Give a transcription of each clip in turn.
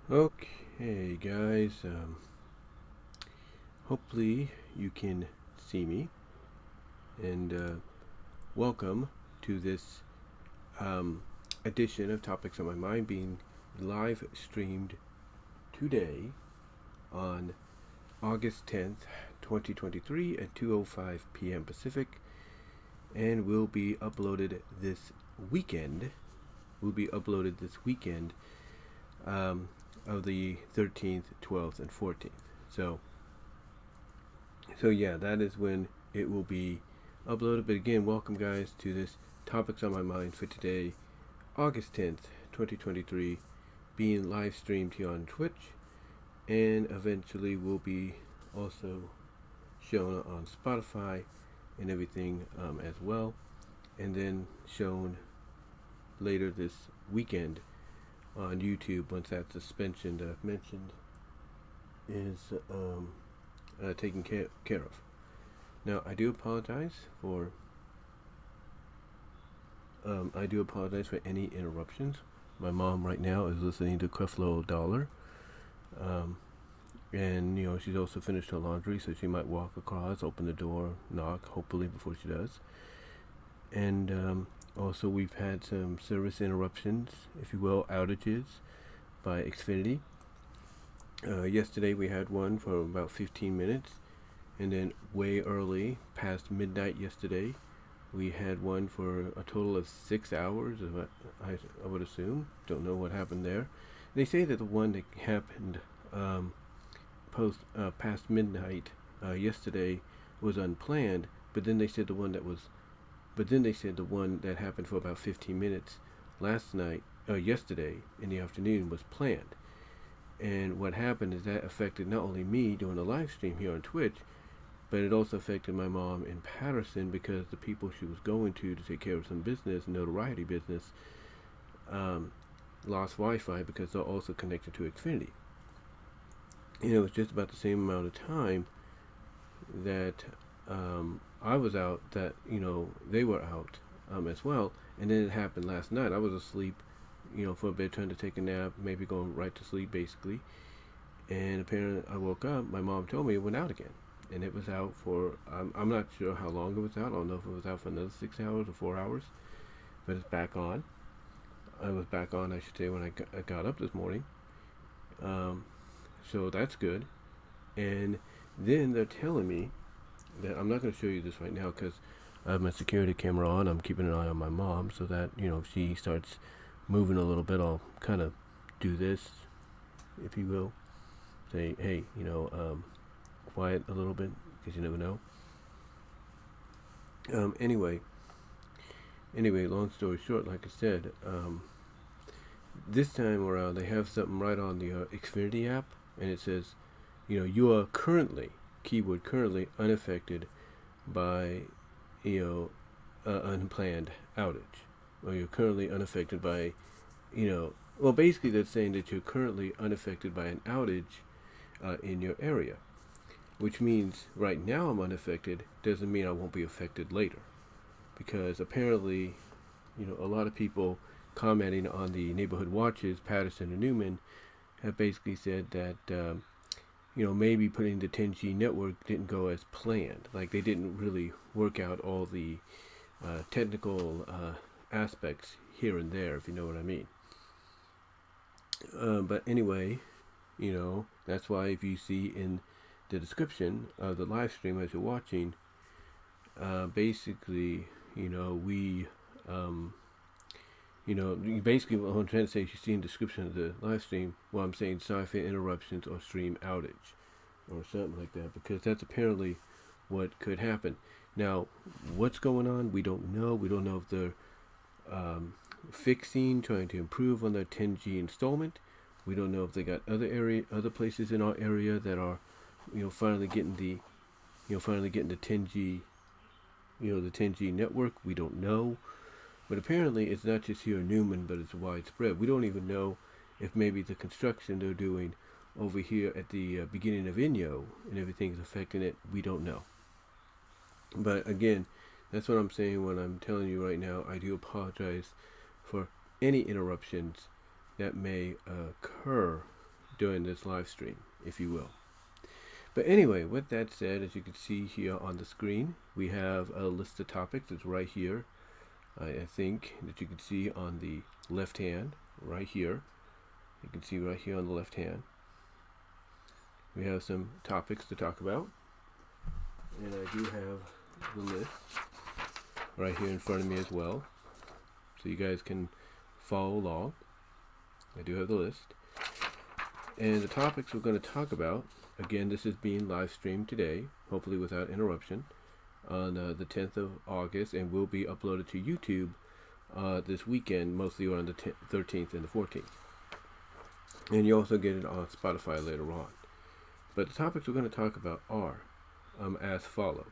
Okay, guys. Hopefully you can see me, and welcome to this um, edition of Topics on My Mind being live streamed today on August 10th, 2023 at 2:05 p.m. Pacific, and will be uploaded this weekend. Will be uploaded this weekend um, of the 13th, 12th, and 14th. So yeah, that is when it will be uploaded. But again, welcome guys to this Topics on My Mind for today, August 10th, 2023, being live streamed here on Twitch, and eventually will be also shown on Spotify and everything as well, and then shown later this weekend on YouTube once that suspension that I've mentioned is taken care of. Now, I do apologize for any interruptions. My mom right now is listening to Creflo Dollar, and she's also finished her laundry, so she might walk across, open the door, knock, hopefully before she does. And also, we've had some service interruptions, if you will, outages by Xfinity. Yesterday we had one for about 15 minutes, and then way early, past midnight yesterday, we had one for a total of 6 hours, I would assume. Don't know what happened there. They say that the one that happened past midnight yesterday was unplanned, but then they said the one that happened for about 15 minutes yesterday in the afternoon was planned. And what happened is that affected not only me doing the live stream here on Twitch, but it also affected my mom in Patterson, because the people she was going to take care of some business, notoriety business, lost Wi-Fi because they're also connected to Xfinity. It was just about the same amount of time that I was out that they were out as well. And then it happened last night. I was asleep for a bit, trying to take a nap, maybe going right to sleep basically, and apparently I woke up, my mom told me it went out again, and it was out for I'm not sure how long it was out. I don't know if it was out for another 6 hours or 4 hours, but it's back on. I was back on, I should say, when I got up this morning. So that's good. And then they're telling me that I'm not going to show you this right now because I have my security camera on. I'm keeping an eye on my mom so that if she starts moving a little bit, I'll kind of do this, if you will. Say, hey, quiet a little bit, because you never know. Anyway, long story short, like I said, this time around they have something right on the Xfinity app, and it says, you are currently, keyword currently, unaffected by, unplanned outage, or you're currently unaffected by, well, basically they're saying that you're currently unaffected by an outage in your area, which means right now I'm unaffected doesn't mean I won't be affected later, because apparently, a lot of people commenting on the neighborhood watches, Patterson and Newman, have basically said that maybe putting the 10G network didn't go as planned. Like, they didn't really work out all the technical aspects here and there, if you know what I mean. But anyway, that's why if you see in the description of the live stream as you're watching, basically, basically what I'm trying to say is, you see in the description of the live stream, well, I'm saying sorry for interruptions or stream outage or something like that, because that's apparently what could happen. Now, what's going on? We don't know. We don't know if they're trying to improve on their 10G installment. We don't know if they got other places in our area that are, finally getting the 10G, the 10G network. We don't know. But apparently it's not just here in Newman, but it's widespread. We don't even know if maybe the construction they're doing over here at the beginning of VENMO and everything's affecting it. We don't know. But again, that's what I'm saying when I'm telling you right now. I do apologize for any interruptions that may occur during this live stream, if you will. But anyway, with that said, as you can see here on the screen, we have a list of topics. It's right here. I think that you can see on the left hand, right here. You can see right here on the left hand. We have some topics to talk about. And I do have the list right here in front of me as well, so you guys can follow along. I do have the list. And the topics we're going to talk about, again, this is being live streamed today, hopefully without interruption, on the 10th of August, and will be uploaded to YouTube this weekend, mostly on the 13th and the 14th. And you also get it on Spotify later on. But the topics we're going to talk about are as follow.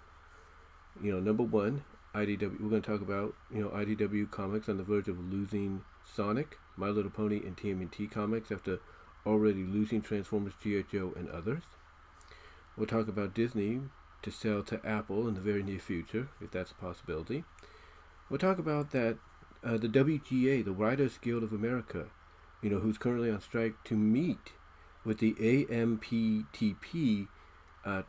Number one, IDW. We're going to talk about IDW Comics on the verge of losing Sonic, My Little Pony, and TMNT Comics after already losing Transformers, G.I. Joe, and others. We'll talk about Disney to sell to Apple in the very near future, if that's a possibility. We'll talk about that the WGA, the Writers Guild of America, who's currently on strike, to meet with the AMPTP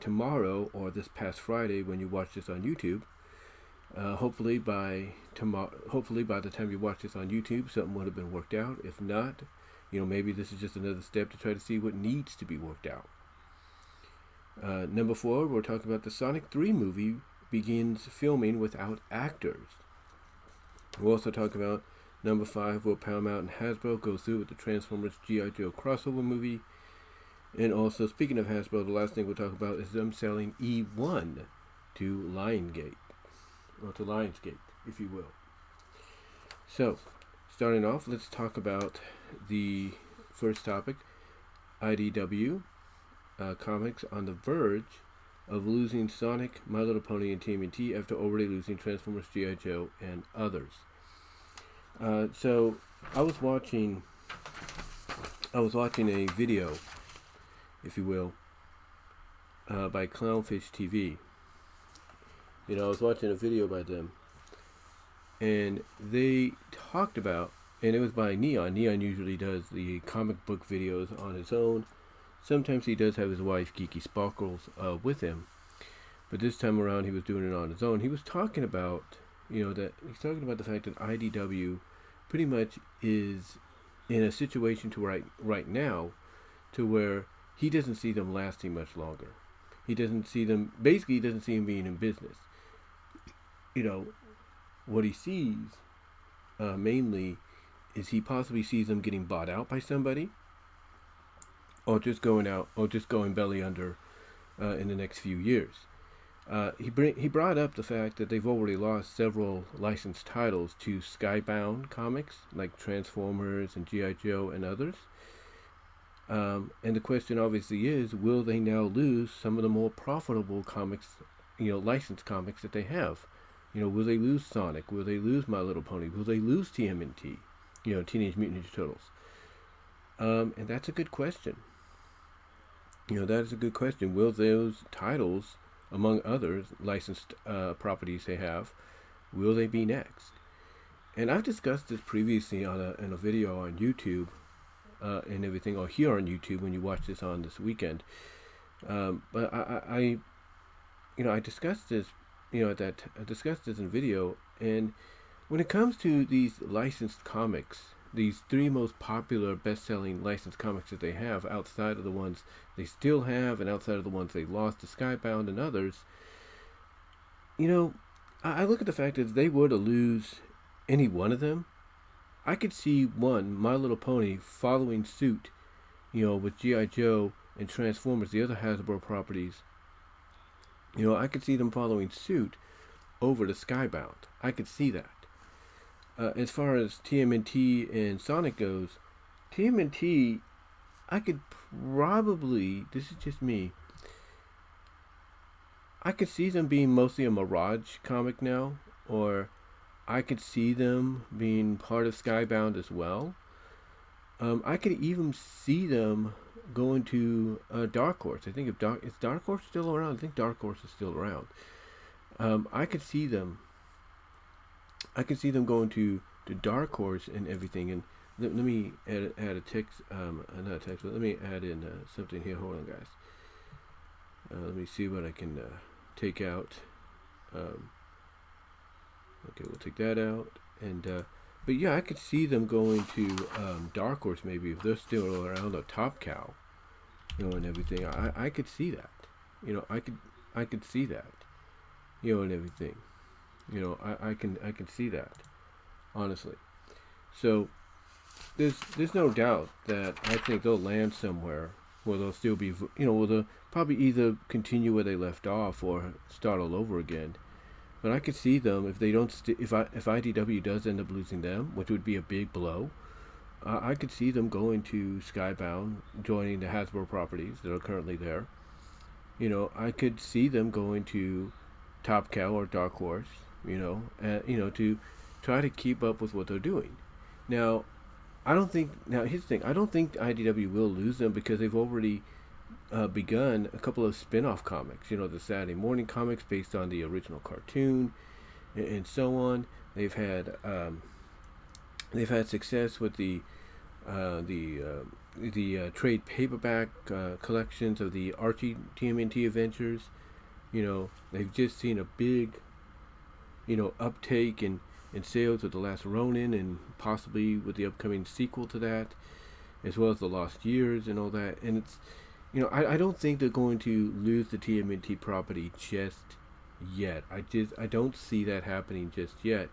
tomorrow, or this past Friday when you watch this on YouTube. Hopefully by the time you watch this on YouTube, something would have been worked out. If not, maybe this is just another step to try to see what needs to be worked out. Number 4, we'll talk about the Sonic 3 movie begins filming without actors. We'll also talk about number 5, will Paramount and Hasbro go through with the Transformers G.I. Joe crossover movie? And also, speaking of Hasbro, the last thing we'll talk about is them selling E1 to Lionsgate, if you will. So, starting off, let's talk about the first topic, IDW Comics on the verge of losing Sonic, My Little Pony, and TMNT after already losing Transformers, G.I. Joe, and others. So I was watching a video, if you will, by Clownfish TV. I was watching a video by them, and they talked about, and it was by Neon. Neon usually does the comic book videos on his own. Sometimes he does have his wife, Geeky Sparkles, with him, but this time around he was doing it on his own. He was talking about, the fact that IDW pretty much is in a situation right now to where he doesn't see them lasting much longer. He doesn't see them being in business. What he sees mainly is he possibly sees them getting bought out by somebody, or just going belly under in the next few years. He brought up the fact that they've already lost several licensed titles to Skybound Comics, like Transformers and G.I. Joe and others. And the question obviously is, will they now lose some of the more profitable comics, licensed comics that they have? Will they lose Sonic? Will they lose My Little Pony? Will they lose TMNT? Teenage Mutant Ninja Turtles. And that's a good question. That is a good question. Will those titles, among others, licensed properties they have, will they be next? And I've discussed this previously in a video on YouTube and everything, or here on YouTube when you watch this on this weekend. But I discussed this, I discussed this in video, and when it comes to these licensed comics, these 3 most popular best-selling licensed comics that they have, outside of the ones they still have and outside of the ones they lost to Skybound and others, I look at the fact that if they were to lose any one of them, I could see one, My Little Pony, following suit, with G.I. Joe and Transformers, the other Hasbro properties. I could see them following suit over to Skybound. I could see that. As far as TMNT and Sonic goes, TMNT, I could probably, this is just me, I could see them being mostly a Mirage comic now, or I could see them being part of Skybound as well. I could even see them going to Dark Horse. I think is Dark Horse still around? I think Dark Horse is still around. I could see them going to Dark Horse and everything, and let me add a text, not a text, but let me add in something here. Hold on, guys. Let me see what I can take out. Um, okay, we'll take that out. And but yeah, I could see them going to Dark Horse maybe if they're still around, a Top Cow, and everything. I could see that. I could see that. And everything. I can see that, honestly. So there's no doubt that I think they'll land somewhere where they'll still be, where they'll probably either continue where they left off or start all over again. But I could see them if they don't, if IDW does end up losing them, which would be a big blow. I could see them going to Skybound, joining the Hasbro properties that are currently there. I could see them going to Top Cow or Dark Horse, to try to keep up with what they're doing. Now, here's the thing. I don't think IDW will lose them because they've already begun a couple of spin-off comics. The Saturday morning comics based on the original cartoon, and so on. They've had success with the trade paperback collections of the Archie TMNT Adventures. They've just seen a big, uptake in sales of The Last Ronin, and possibly with the upcoming sequel to that, as well as The Lost Years and all that. And it's, I don't think they're going to lose the TMNT property just yet. I don't see that happening just yet.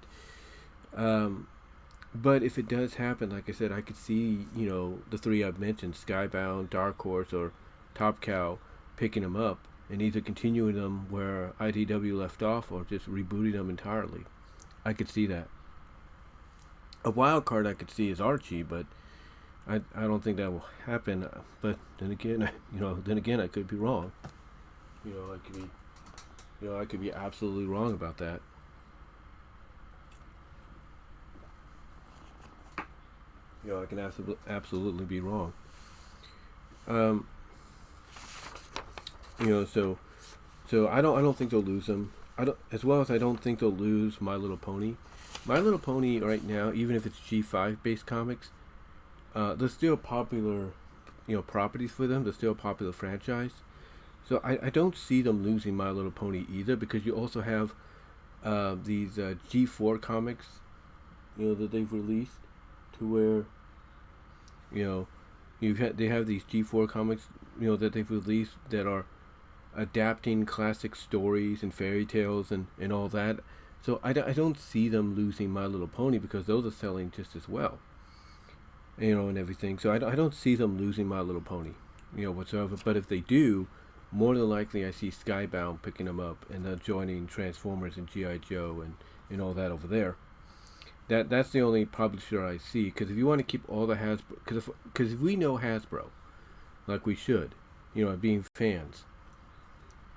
But if it does happen, like I said, I could see, the three I've mentioned, Skybound, Dark Horse, or Top Cow, picking them up and either continuing them where IDW left off or just rebooting them entirely. I could see that. A wild card I could see is Archie, but I don't think that will happen. But then again, I could be wrong. I could be absolutely wrong about that. I can absolutely be wrong. So I don't think they'll lose them. I don't think they'll lose My Little Pony. My Little Pony right now, even if it's G5 based comics, they're still popular, properties for them. They're still a popular franchise. So I don't see them losing My Little Pony either, because you also have these G4 comics, that they've released, to where, they have these G4 comics, that they've released that are adapting classic stories and fairy tales and all that. So I don't see them losing My Little Pony, because those are selling just as well, and everything. So I don't see them losing My Little Pony, whatsoever. But if they do, more than likely I see Skybound picking them up and joining Transformers and G.I. Joe and all that over there. That's the only publisher I see, because if you want to keep all the Hasbro, because if we know Hasbro, like we should, being fans,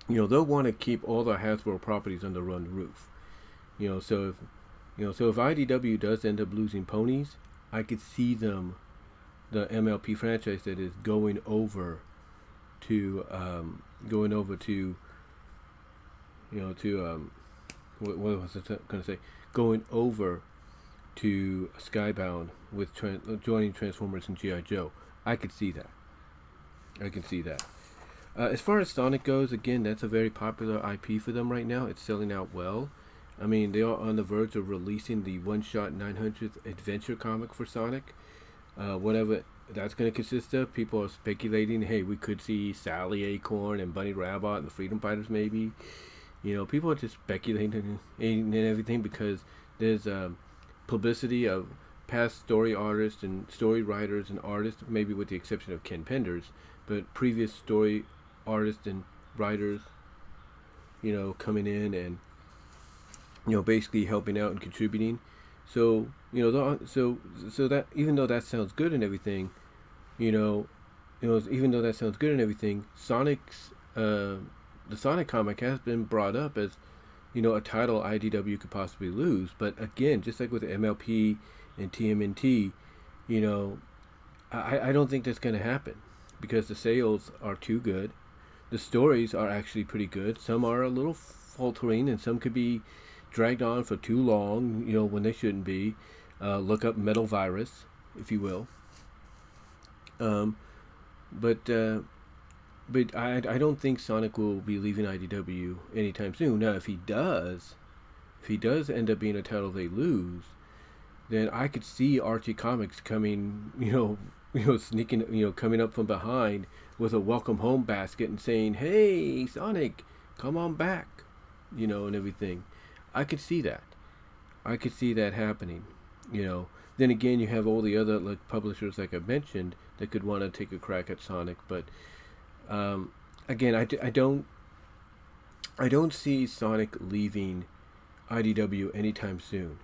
they'll want to keep all the Hasbro properties under one roof. So if IDW does end up losing ponies, I could see them, the MLP franchise that is going over to what was I going to say? Going over to Skybound with joining Transformers and G.I. Joe. I could see that. As far as Sonic goes, again, that's a very popular IP for them right now. It's selling out well. I mean, they are on the verge of releasing the one-shot 900th adventure comic for Sonic. Whatever that's going to consist of, people are speculating, hey, we could see Sally Acorn and Bunny Rabbit and the Freedom Fighters maybe. People are just speculating and everything, because there's publicity of past story artists and story writers and artists, maybe with the exception of Ken Penders, but previous story artists and writers, coming in and, basically helping out and contributing. So, so that, even though that sounds good and everything, Sonic's, the Sonic comic has been brought up as, a title IDW could possibly lose. But again, just like with MLP and TMNT, I don't think that's going to happen, because the sales are too good. The stories are actually pretty good. Some are a little faltering, and some could be dragged on for too long, when they shouldn't be. Look up Metal Virus, if you will. Um, but uh, but I don't think Sonic will be leaving IDW anytime soon. Now, if he does end up being a title they lose, then I could see Archie Comics coming, sneaking, coming up from behind with a welcome home basket and saying, "Hey, Sonic, come on back," and everything. I could see that. I could see that happening. Then again, you have all the other publishers, like I mentioned, that could want to take a crack at Sonic. But again, I don't see Sonic leaving IDW anytime soon.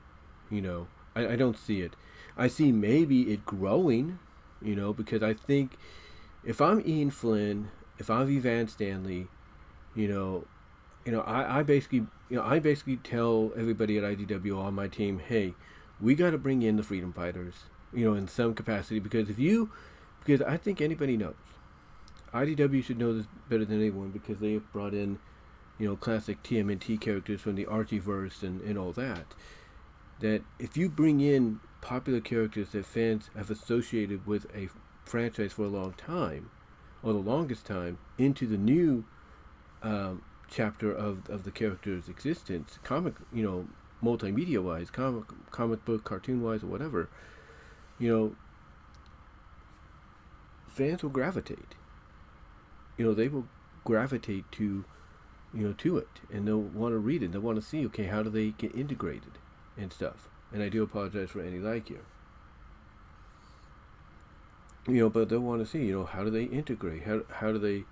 I don't see it. I see maybe it growing, because I think if I'm Ian Flynn, if I'm Evan Stanley, you know, I basically tell everybody at IDW on my team, hey, we got to bring in the freedom fighters, in some capacity, because I think anybody knows. IDW should know this better than anyone because they have brought in, classic TMNT characters from the Archieverse and all that. That if you bring in popular characters that fans have associated with a franchise for a long time, or the longest time, into the new chapter of the character's existence, multimedia wise, comic book, cartoon wise, or whatever, fans will gravitate. They will gravitate to it, and they'll want to read it. They'll want to see, okay, how do they get integrated and stuff. And I do apologize for any lag here. But they'll want to see, how do they integrate? How do they,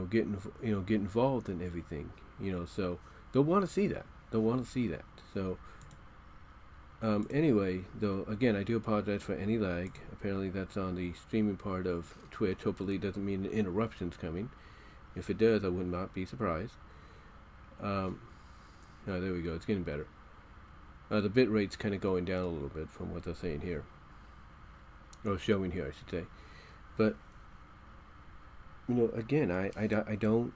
get involved in everything? So they'll want to see that. So anyway, though, again, I do apologize for any lag. Apparently that's on the streaming part of Twitch. Hopefully it doesn't mean interruptions coming. If it does, I would not be surprised. Oh, there we go. It's getting better. The bit rate's kind of going down a little bit from what they're saying here. Or showing here, I should say. But, again, I don't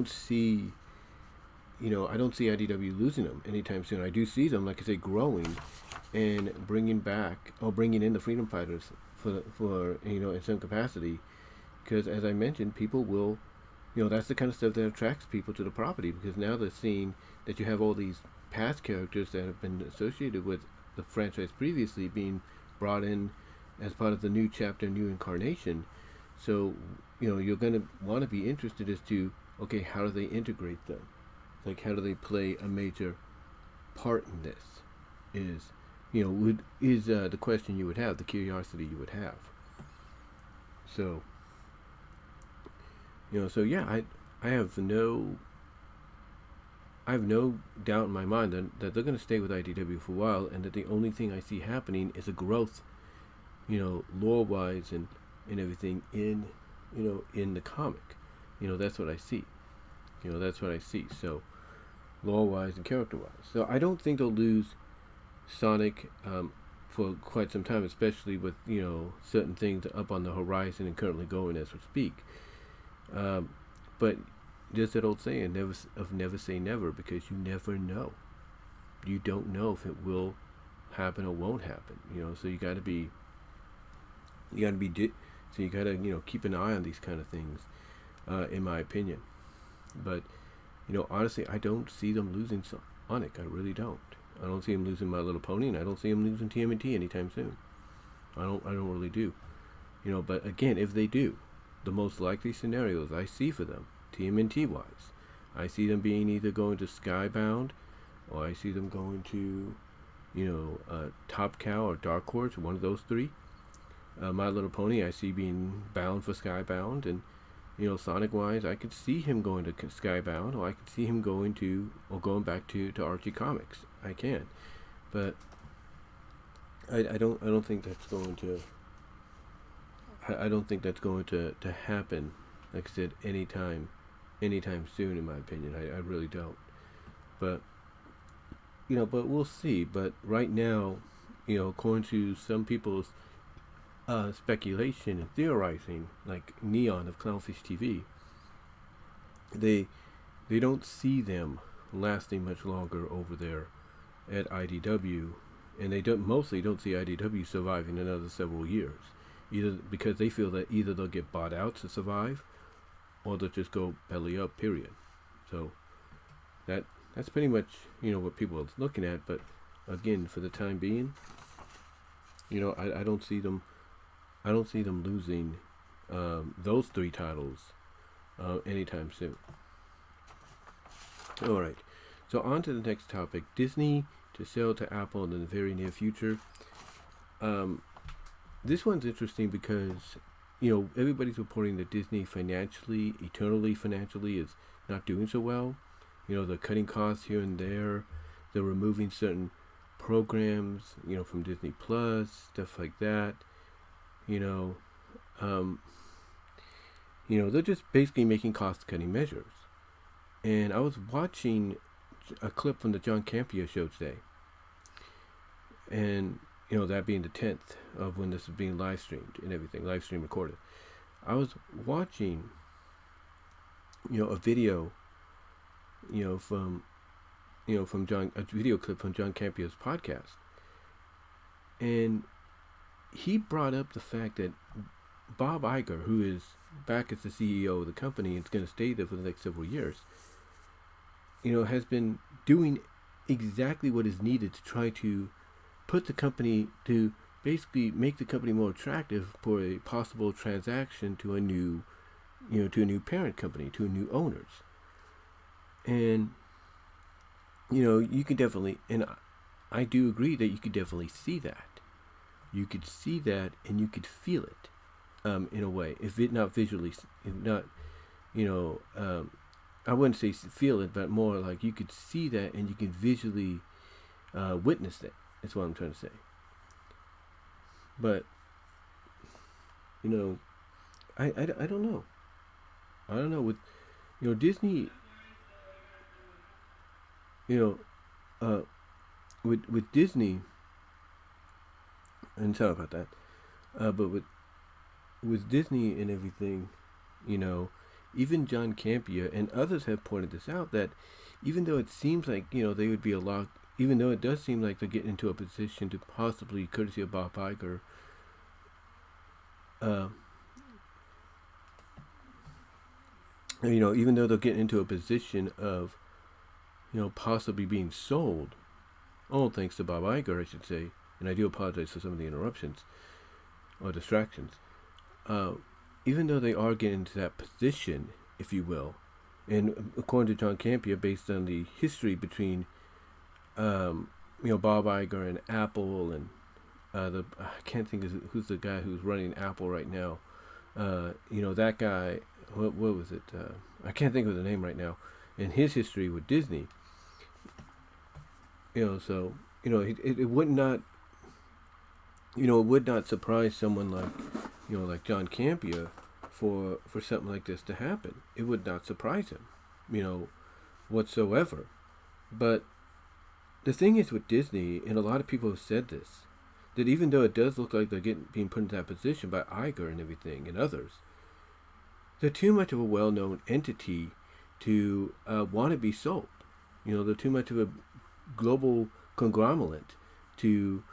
see, I don't see IDW losing them anytime soon. I do see them, like I say, growing and bringing in the freedom fighters for in some capacity. Because, as I mentioned, people will, that's the kind of stuff that attracts people to the property, because now they're seeing that you have all these past characters that have been associated with the franchise previously being brought in as part of the new chapter, new incarnation. So, you're going to want to be interested as to, okay, how do they integrate them? Like, how do they play a major part in this? Is the question you would have, the curiosity you would have. So, so yeah, I have no doubt in my mind that they're going to stay with IDW for a while, and that the only thing I see happening is a growth, lore-wise and everything in the comic. That's what I see. That's what I see. So, lore-wise and character-wise. So I don't think they'll lose Sonic for quite some time, especially with, certain things up on the horizon and currently going as we speak. But just that old saying, never say never, because you never know. You don't know if it will happen or won't happen. So you gotta keep an eye on these kind of things, in my opinion. But honestly, I don't see them losing Sonic. I really don't. I don't see them losing My Little Pony, and I don't see them losing TMNT anytime soon. I don't really do. But again, if they do, the most likely scenarios I see for them, TMNT wise, I see them being either going to Skybound, or I see them going to, Top Cow or Dark Horse, one of those three. My Little Pony, I see being bound for Skybound, and Sonic wise, I could see him going to Skybound, or I could see him going back to Archie Comics. I can, but I don't think that's going to. I don't think that's going to happen, like I said, anytime soon, in my opinion. I really don't. But, but we'll see. But right now, according to some people's speculation and theorizing, like Neon of Clownfish TV, they don't see them lasting much longer over there at IDW, and they mostly don't see IDW surviving another several years, either because they feel that either they'll get bought out to survive, or they'll just go belly up. Period. So that's pretty much what people are looking at. But again, for the time being, I don't see them. I don't see them losing those three titles anytime soon. All right. So on to the next topic: Disney to sell to Apple in the very near future. This one's interesting because everybody's reporting that Disney eternally financially is not doing so well. They're cutting costs here and there. They're removing certain programs, from Disney Plus, stuff like that. They're just basically making cost-cutting measures. And I was watching a clip from the John Campea show today, and that being the 10th of when this is being live streamed and everything, live stream recorded. I was watching, a video, from a video clip from John Campea's podcast, and he brought up the fact that Bob Iger, who is back as the CEO of the company and is going to stay there for the next several years, has been doing exactly what is needed to try to put the company, to basically make the company more attractive for a possible transaction to a new parent company, to new owners. And you can definitely, and I do agree that you could definitely see that. You could see that, and you could feel it, in a way. If it not visually, if not, I wouldn't say feel it, but more like you could see that, and you can visually witness it. That's what I'm trying to say. But I don't know. I don't know with Disney. With Disney, and sorry about that. But with Disney and everything, even John Campea and others have pointed this out, that even though it seems like they would be a lot, even though it does seem like they're getting into a position to possibly, courtesy of Bob Iger, even though they'll get into a position of possibly being sold, all thanks to Bob Iger, I should say, and I do apologize for some of the interruptions or distractions. Even though they are getting into that position, if you will, and according to John Campea, based on the history between Bob Iger and Apple, and I can't think of who's the guy who's running Apple right now. That guy, what was it? I can't think of the name right now. And his history with Disney, so it would not, it would not surprise someone like, like John Campea for something like this to happen. It would not surprise him, whatsoever. But the thing is with Disney, and a lot of people have said this, that even though it does look like they're being put into that position by Iger and everything and others, they're too much of a well-known entity to want to be sold. They're too much of a global conglomerate to,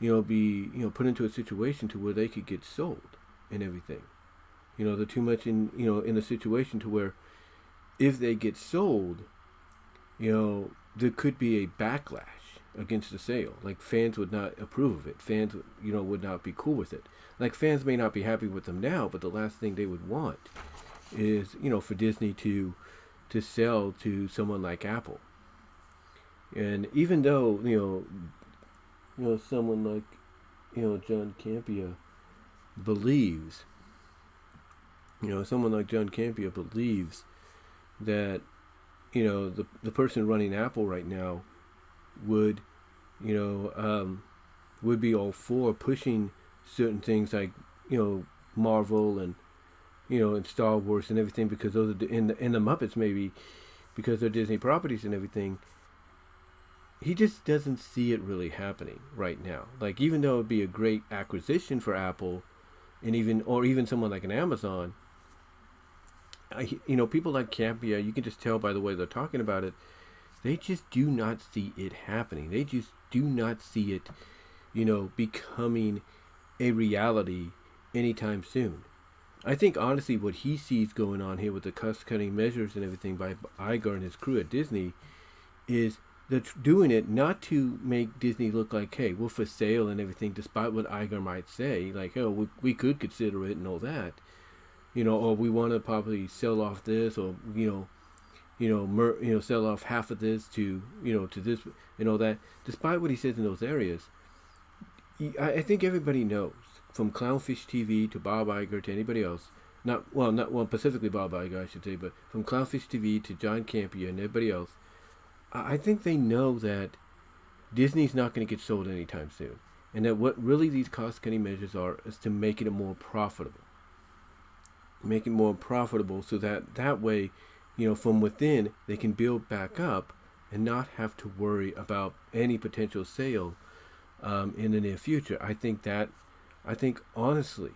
be, put into a situation to where they could get sold and everything. They're too much in a situation to where if they get sold, there could be a backlash against the sale. Like, fans would not approve of it. Fans, would not be cool with it. Like, fans may not be happy with them now, but the last thing they would want is, for Disney to sell to someone like Apple. And even though, someone like, John Campea believes, that, the person running Apple right now would be all for pushing certain things like, Marvel and, and Star Wars and everything, because those are in the Muppets, maybe because they're Disney properties and everything. He just doesn't see it really happening right now. Like, even though it'd be a great acquisition for Apple, and even someone like an Amazon, people like Campea, you can just tell by the way they're talking about it, they just do not see it happening. They just do not see it, becoming a reality anytime soon. I think honestly, what he sees going on here with the cost-cutting measures and everything by Iger and his crew at Disney is they're doing it not to make Disney look like, hey, we're for sale and everything, despite what Iger might say, like, oh, we could consider it and all that, or we want to probably sell off this, or sell off half of this to to this and all that. Despite what he says in those areas, I think everybody knows, from Clownfish TV to Bob Iger to anybody else, not specifically Bob Iger, I should say, but from Clownfish TV to John Campea and everybody else, I think they know that Disney's not going to get sold anytime soon, and that what really these cost-cutting measures are is to make it more profitable. Make it more profitable so that way, from within, they can build back up and not have to worry about any potential sale in the near future. I think honestly,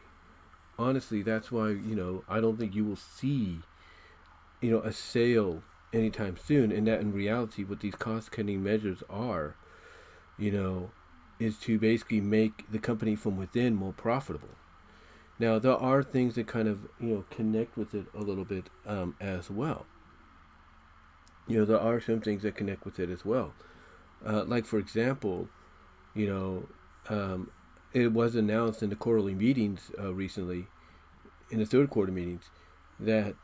that's why, I don't think you will see, a sale anytime soon, and that in reality, what these cost-cutting measures are, is to basically make the company from within more profitable. Now, there are things that kind of, connect with it a little bit as well. There are some things that connect with it as well. Like, for example, it was announced in the quarterly meetings recently, in the third quarter meetings, that,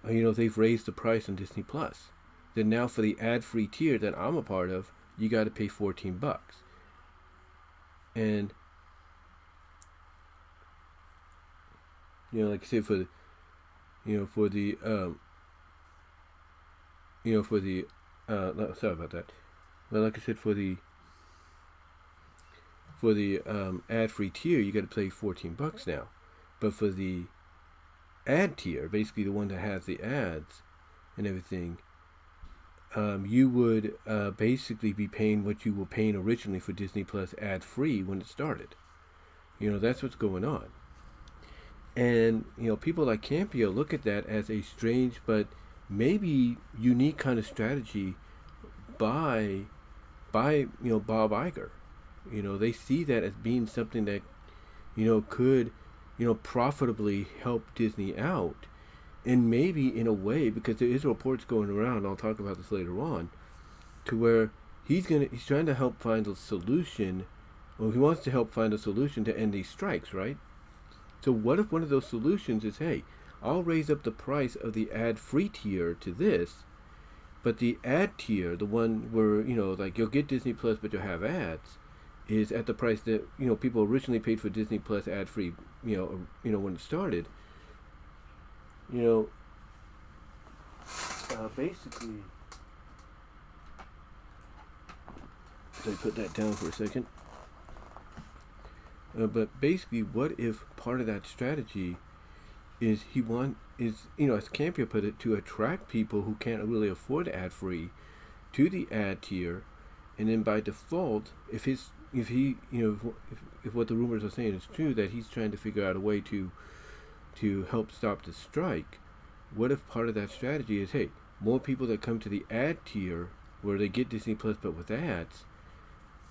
they've raised the price on Disney Plus. That now for the ad-free tier that I'm a part of, you got to pay $14. And, like I said, sorry about that. But like I said, for the ad-free tier, you got to pay $14 now. But for the ad tier, basically the one that has the ads and everything, you would basically be paying what you were paying originally for Disney Plus ad-free when it started. That's what's going on. And, people like Campea look at that as a strange but maybe unique kind of strategy by Bob Iger. They see that as being something that, could, profitably help Disney out. And maybe in a way, because there is reports going around, I'll talk about this later on, to where he's trying to help find a solution, or he wants to help find a solution to end these strikes, right? So what if one of those solutions is, hey, I'll raise up the price of the ad-free tier to this, but the ad tier, the one where, like you'll get Disney Plus but you'll have ads, is at the price that, people originally paid for Disney Plus ad-free, when it started. Basically, so I put that down for a second. But basically, what if part of that strategy is as Campea put it, to attract people who can't really afford ad-free to the ad tier, and then by default, if what the rumors are saying is true, that he's trying to figure out a way to help stop the strike, what if part of that strategy is, hey, more people that come to the ad tier where they get Disney Plus but with ads,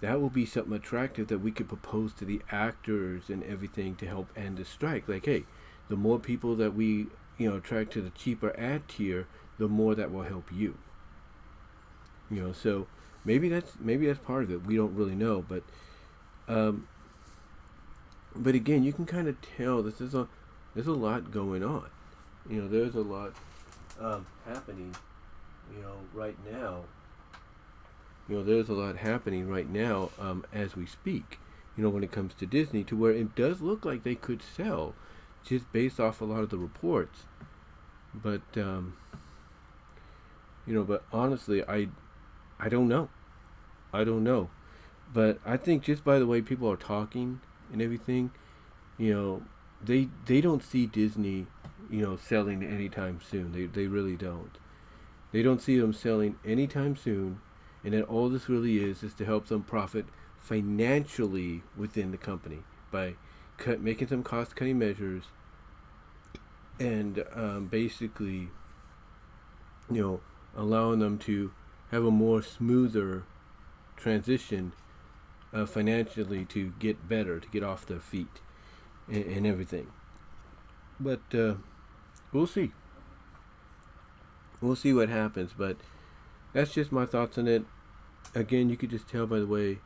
that will be something attractive that we could propose to the actors and everything to help end the strike. Like, hey, the more people that we attract to the cheaper ad tier, the more that will help you. So maybe that's part of it. We don't really know, but again, you can kind of tell there's a lot going on. There's a lot happening. Right now. There's a lot happening right now as we speak. When it comes to Disney, to where it does look like they could sell, just based off a lot of the reports. But but honestly, I don't know. But I think just by the way people are talking and everything, they don't see Disney, selling anytime soon. They really don't. They don't see them selling anytime soon, and then all this really is to help them profit financially within the company by making some cost-cutting measures and basically, allowing them to have a more smoother transition financially to get better, to get off their feet and everything. But we'll see. We'll see what happens. But that's just my thoughts on it. Again, you could just tell by the way,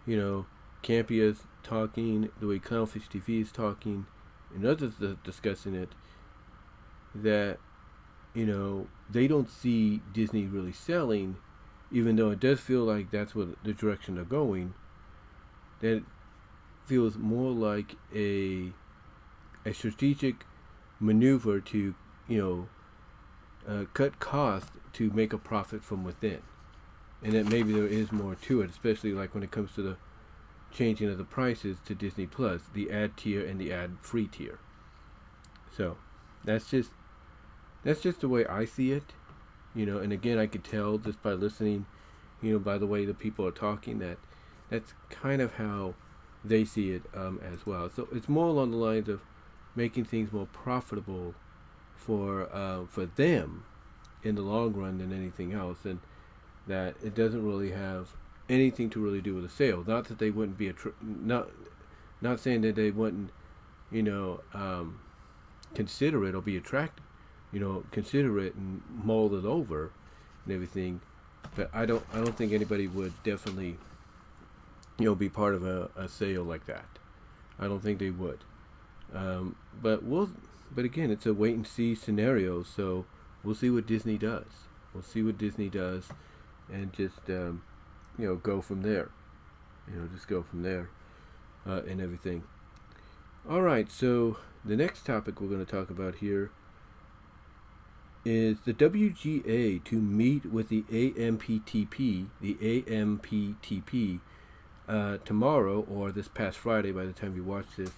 Campy is talking, the way Clownfish TV is talking, and others discussing it, that, they don't see Disney really selling, even though it does feel like that's what the direction they're going. That feels more like a strategic maneuver to, cut costs to make a profit from within. And that maybe there is more to it, especially like when it comes to the changing of the prices to Disney Plus, the ad tier and the ad free tier. So that's just the way I see it, and again I could tell just by listening, by the way the people are talking, that that's kind of how they see it as well. So it's more along the lines of making things more profitable for them in the long run than anything else, and that it doesn't really have anything to really do with the sale. Not that they wouldn't be not saying that they wouldn't, consider it or be attracted, consider it and mull it over and everything. But I don't think anybody would definitely, be part of a sale like that. I don't think they would. But again, it's a wait and see scenario. So we'll see what Disney does. We'll see what Disney does, and just go from there. Just go from there, and everything. All right. So the next topic we're going to talk about here is the WGA to meet with the AMPTP tomorrow, or this past Friday by the time you watch this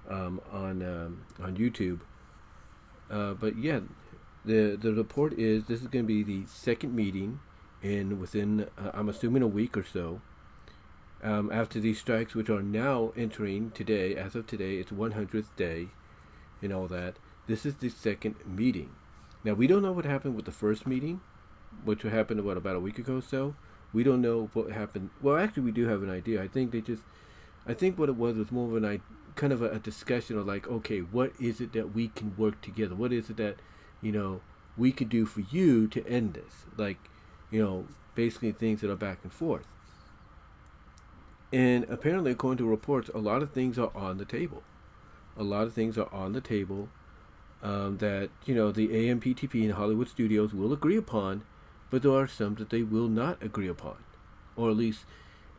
on YouTube. But yeah, the report is this is going to be the second meeting within I'm assuming a week or so, after these strikes, which are now entering today. As of today, it's 100th day and all that. This is the second meeting. Now, we don't know what happened with the first meeting, which happened about a week ago or so. We don't know what happened. Well, actually, we do have an idea. I think what it was more of kind of a discussion of like, okay, what is it that we can work together? What is it that, we could do for you to end this? Like, basically things that are back and forth. And apparently, according to reports, a lot of things are on the table. That, the AMPTP and Hollywood studios will agree upon, but there are some that they will not agree upon. Or at least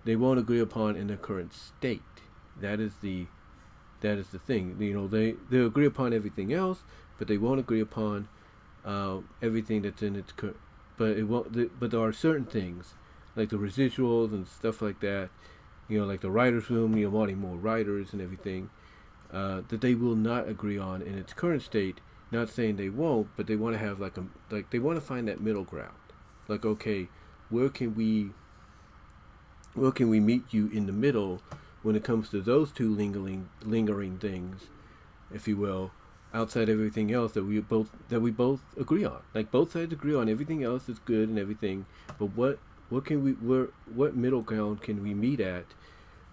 they won't agree upon in their current state. That is the thing. They agree upon everything else, but they won't agree upon everything that's in its current. But there are certain things, like the residuals and stuff like that, like the writers' room, wanting more writers and everything, that they will not agree on in its current state. Not saying they won't, but they want to have they want to find that middle ground. Like, okay, where can we meet you in the middle when it comes to those two lingering things, if you will, outside everything else that we both agree on. Like, both sides agree on everything else is good and everything, but what middle ground can we meet at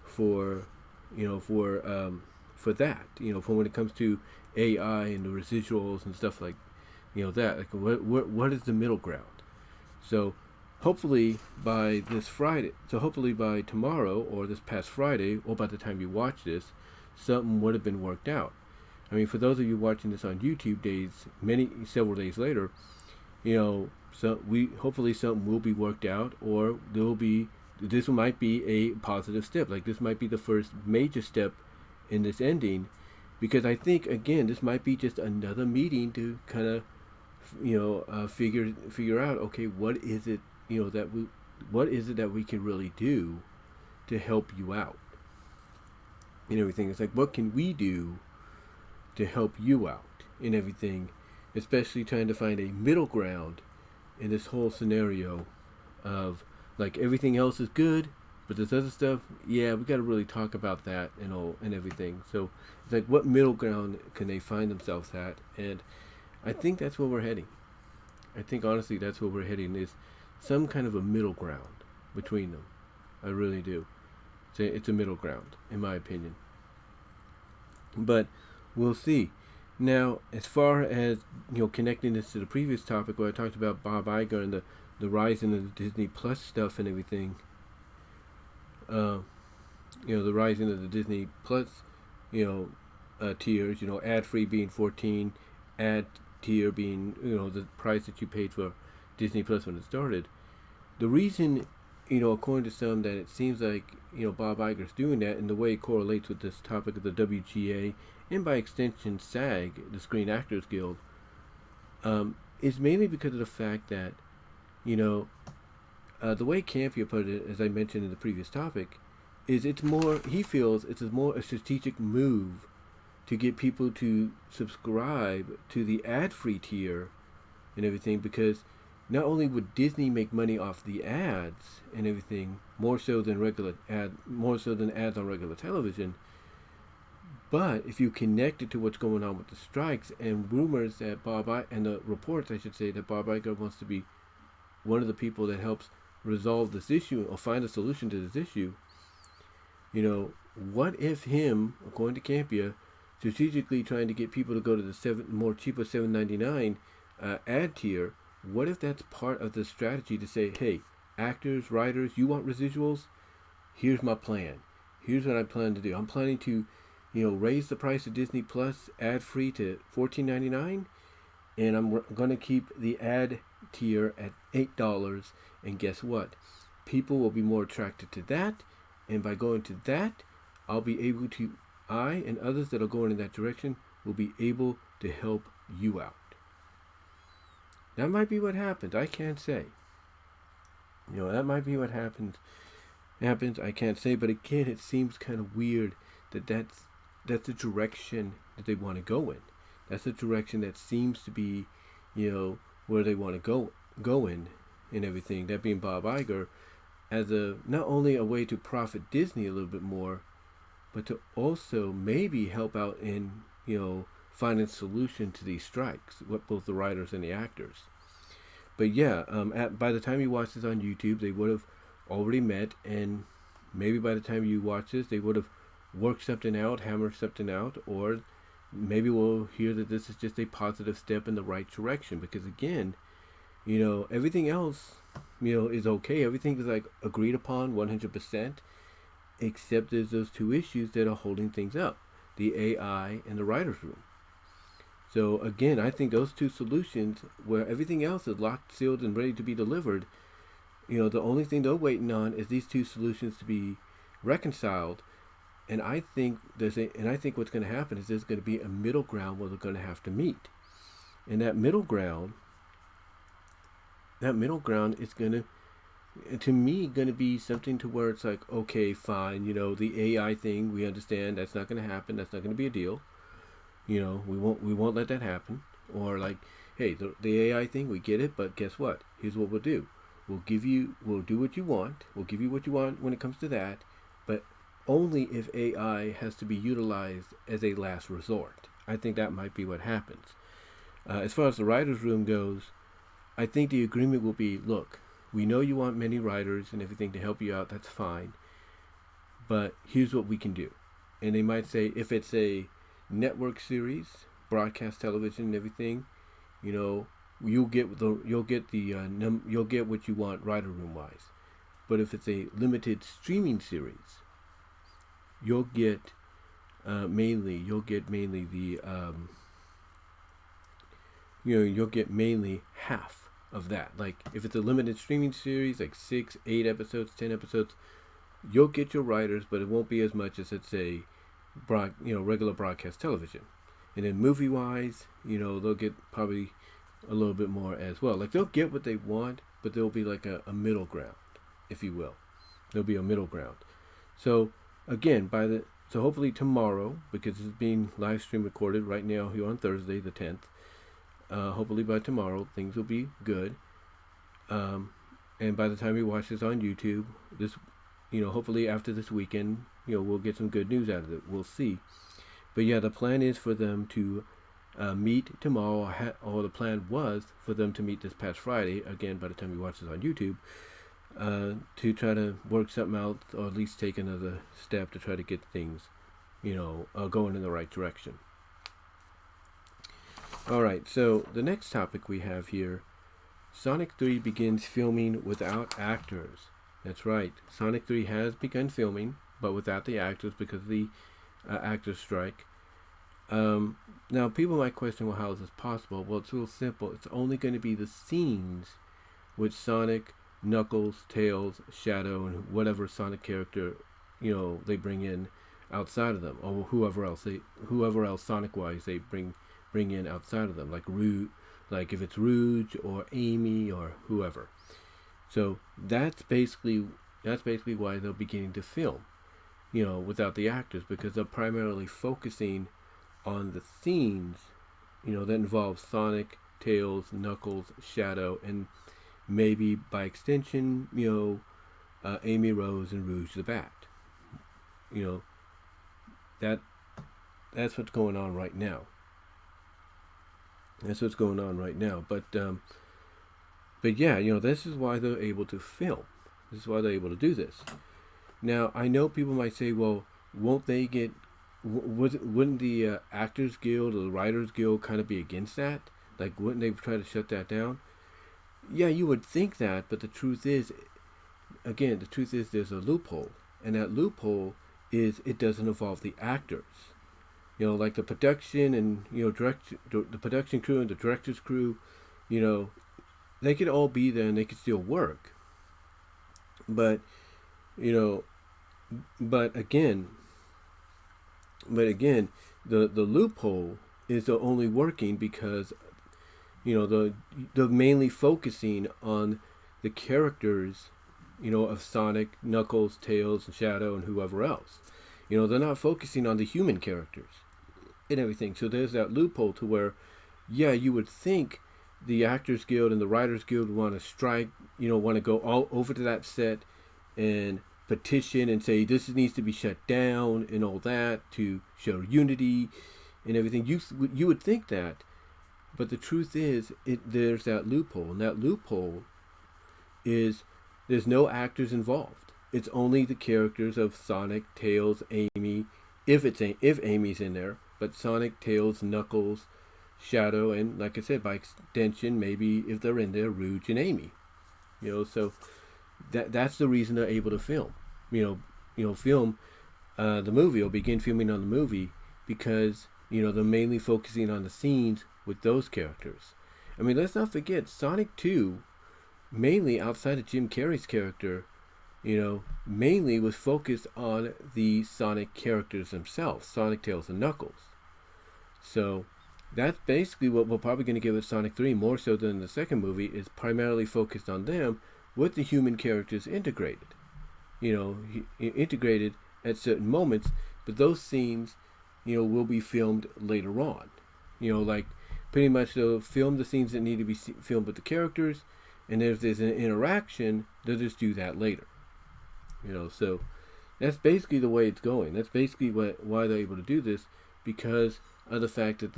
for that, for when it comes to AI and the residuals and stuff like, that, like what is the middle ground? So hopefully by tomorrow or this past Friday, or by the time you watch this, something would have been worked out. I mean, for those of you watching this on YouTube several days later, hopefully something will be worked out, or this might be a positive step. Like, this might be the first major step in this ending, because I think, again, this might be just another meeting to kind of, figure out, okay, what is it that we can really do to help you out and everything. It's like, what can we do to help you out and everything, especially trying to find a middle ground in this whole scenario of, like, everything else is good, but this other stuff, yeah, we got to really talk about that and everything. So it's like, what middle ground can they find themselves at? And I think that's where we're heading. I think, honestly, that's where we're heading, is some kind of a middle ground between them. I really do. It's a middle ground, in my opinion. But we'll see. Now, as far as connecting this to the previous topic where I talked about Bob Iger and the rising of the Disney Plus stuff and everything, the rising of the Disney Plus, tiers, ad free being 14, ad tier being the price that you paid for Disney Plus when it started. The reason, according to some, that it seems like Bob Iger's doing that, and the way it correlates with this topic of the WGA and by extension SAG, the Screen Actors Guild, is mainly because of the fact that the way Campia put it, as I mentioned in the previous topic, is he feels it's more a strategic move to get people to subscribe to the ad-free tier and everything, because not only would Disney make money off the ads and everything more so than ads on regular television, but if you connect it to what's going on with the strikes and rumors that and the reports, I should say, that Bob Iger wants to be one of the people that helps resolve this issue or find a solution to this issue, what if him, according to Campia, strategically trying to get people to go to the more cheaper $7.99 ad tier, what if that's part of the strategy to say, hey, actors, writers, you want residuals? Here's my plan. Here's what I plan to do. I'm planning to, raise the price of Disney Plus ad-free to $14.99, and I'm going to keep the ad tier at $8. And guess what? People will be more attracted to that, and by going to that, I and others that are going in that direction will be able to help you out. That might be what happens. I can't say. That might be what happens. I can't say. But again, it seems kind of weird that's the direction that they want to go in. That's the direction that seems to be, where they want to go in and everything. That being Bob Iger, as not only a way to profit Disney a little bit more, but to also maybe help out in, finding a solution to these strikes, with both the writers and the actors. But yeah, by the time you watch this on YouTube, they would have already met, and maybe by the time you watch this, they would have worked something out, hammered something out, or maybe we'll hear that this is just a positive step in the right direction. Because again, everything else, is okay. Everything is like agreed upon 100%, except there's those two issues that are holding things up: the AI and the writer's room. So again, I think those two solutions, where everything else is locked, sealed, and ready to be delivered, the only thing they're waiting on is these two solutions to be reconciled. And I think what's going to happen is there's going to be a middle ground where they're going to have to meet. And that middle ground is going to be something to where it's like, okay, fine, the AI thing, we understand that's not going to happen. That's not going to be a deal. We won't let that happen. Or like, hey, the AI thing, we get it, but guess what? Here's what we'll do. We'll do what you want. We'll give you what you want when it comes to that, but only if AI has to be utilized as a last resort. I think that might be what happens. As far as the writer's room goes, I think the agreement will be, look, we know you want many writers and everything to help you out, that's fine, but here's what we can do. And they might say, if it's a network series, broadcast television and everything, you'll get what you want writer room wise. But if it's a limited streaming series, you'll get mainly half of that. Like if it's a limited streaming series, like 6, 8 episodes, 10 episodes, you'll get your writers, but it won't be as much as it's a regular broadcast television. And then movie wise, they'll get probably a little bit more as well. Like they'll get what they want, but there'll be like a middle ground, if you will. There'll be a middle ground. So again, so hopefully tomorrow, because it's being live stream recorded right now here on Thursday the 10th, hopefully by tomorrow things will be good. And by the time you watch this on YouTube, hopefully after this weekend, we'll get some good news out of it. We'll see. But yeah, the plan is for them to meet tomorrow, or the plan was for them to meet this past Friday. Again, by the time you watch this on YouTube, to try to work something out, or at least take another step to try to get things, going in the right direction. All right, so the next topic we have here, Sonic 3 begins filming without actors. That's right, Sonic 3 has begun filming, but without the actors because of the actors strike. Now, people might question, well, how is this possible? Well, it's real simple. It's only going to be the scenes with Sonic, Knuckles, Tails, Shadow, and whatever Sonic character, they bring in outside of them, or whoever else Sonic-wise they bring in outside of them, like if it's Rouge or Amy or whoever. So that's basically why they're beginning to film, without the actors, because they're primarily focusing on the scenes, that involve Sonic, Tails, Knuckles, Shadow, and maybe by extension, Amy Rose and Rouge the Bat. That's what's going on right now. But yeah, this is why they're able to film. This is why they're able to do this. Now, I know people might say, well, won't they get? Wouldn't the Actors Guild or the Writers Guild kind of be against that? Like, wouldn't they try to shut that down? Yeah, you would think that, but the truth is there's a loophole, and that loophole is it doesn't involve the actors. Like the production and the production crew and the director's crew, they could all be there and they could still work. But again, the loophole is they're only working because they're mainly focusing on the characters, of Sonic, Knuckles, Tails, and Shadow, and whoever else. They're not focusing on the human characters and everything. So there's that loophole to where, yeah, you would think the Actors Guild and the Writers Guild want to strike, want to go all over to that set and petition and say this needs to be shut down and all that to show unity and everything. You would think that, but the truth is, there's that loophole, and that loophole is there's no actors involved. It's only the characters of Sonic, Tails, Amy, if Amy's in there, but Sonic, Tails, Knuckles, Shadow, and like I said, by extension, maybe if they're in there, Rouge and Amy. So that's the reason they're able to film. Film the movie, or begin filming on the movie, because they're mainly focusing on the scenes with those characters. I mean, let's not forget Sonic 2, mainly outside of Jim Carrey's character, mainly was focused on the Sonic characters themselves, Sonic, Tails, and Knuckles. So that's basically what we're probably going to get with Sonic 3, more so than the second movie, is primarily focused on them with the human characters integrated. Integrated at certain moments, but those scenes, will be filmed later on. Like pretty much they'll film the scenes that need to be filmed with the characters, and if there's an interaction, they'll just do that later. So that's basically the way it's going. That's basically why they're able to do this, because of the fact that